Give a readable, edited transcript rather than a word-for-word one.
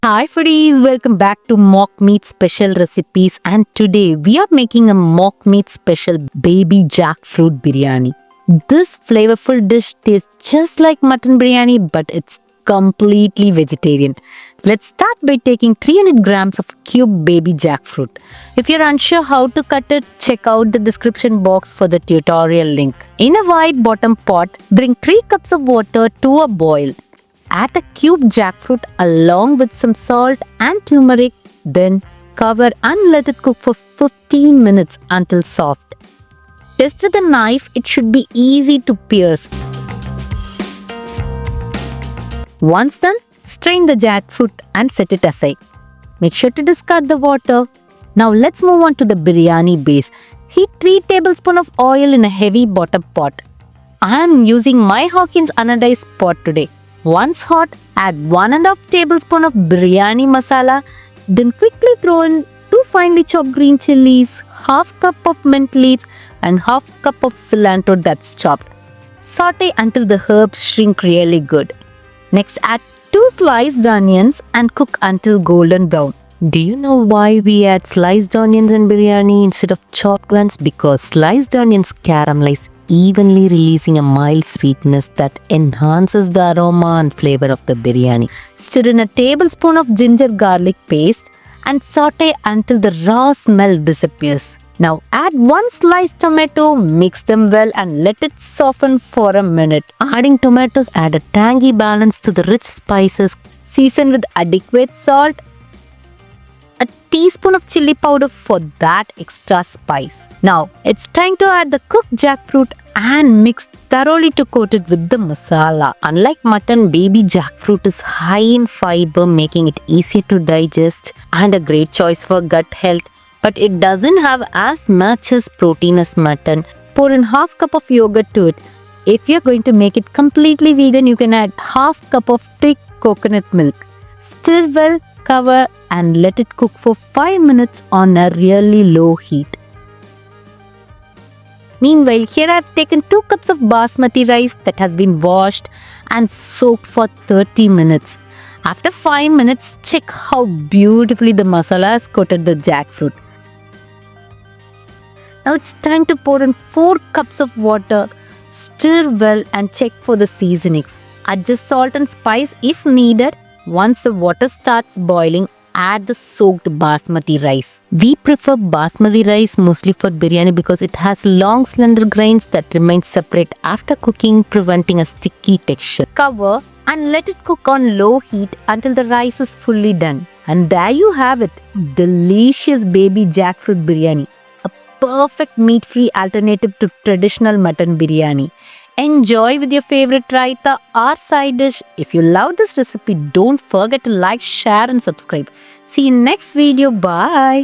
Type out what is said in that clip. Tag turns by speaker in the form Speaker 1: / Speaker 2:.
Speaker 1: Hi foodies, welcome back to mock meat special recipes, and today we are making a mock meat special baby jackfruit biryani. This flavorful dish tastes just like mutton biryani, but it's completely vegetarian. Let's start by taking 300 grams of cube baby jackfruit. If you're unsure how to cut it, check out the description box for the tutorial link. In a wide bottom pot, bring 3 cups of water to a boil. Add the cubed jackfruit along with some salt and turmeric, then cover and let it cook for 15 minutes until soft. Test with a knife, it should be easy to pierce. Once done, strain the jackfruit and set it aside. Make sure to discard the water. Now let's move on to the biryani base. Heat 3 tablespoons of oil in a heavy bottom pot. I am using my Hawkins anodized pot today. Once hot, add 1½ tablespoon of biryani masala. Then quickly throw in 2 finely chopped green chilies, half cup of mint leaves and half cup of cilantro that's chopped. Saute until the herbs shrink really good. Next, add 2 sliced onions and cook until golden brown. Do you know why we add sliced onions in biryani instead of chopped ones? Because sliced onions caramelize evenly, releasing a mild sweetness that enhances the aroma and flavor of the biryani. Stir in a tablespoon of ginger garlic paste and saute until the raw smell disappears. Now add 1 sliced tomato, mix them well and let it soften for a minute. Adding tomatoes add a tangy balance to the rich spices. Season with adequate salt, a teaspoon of chili powder for that extra spice. Now it's time to add the cooked jackfruit and mix thoroughly to coat it with the masala. Unlike mutton, baby jackfruit is high in fiber, making it easier to digest and a great choice for gut health. But it doesn't have as much as protein as mutton. Pour in half cup of yogurt to it. If you're going to make it completely vegan, you can add half cup of thick coconut milk. Stir well, cover and let it cook for 5 minutes on a really low heat. Meanwhile, here I've taken 2 cups of basmati rice that has been washed and soaked for 30 minutes. After 5 minutes, check how beautifully the masala has coated the jackfruit. Now it's time to pour in 4 cups of water. Stir well and check for the seasonings. Adjust salt and spice if needed. Once the water starts boiling, add the soaked basmati rice. We prefer basmati rice mostly for biryani because it has long slender grains that remain separate after cooking, preventing a sticky texture. Cover and let it cook on low heat until the rice is fully done. And there you have it, delicious baby jackfruit biryani. A perfect meat-free alternative to traditional mutton biryani. Enjoy with your favorite raita or side dish. If you love this recipe, don't forget to like, share and subscribe. See you next video. Bye.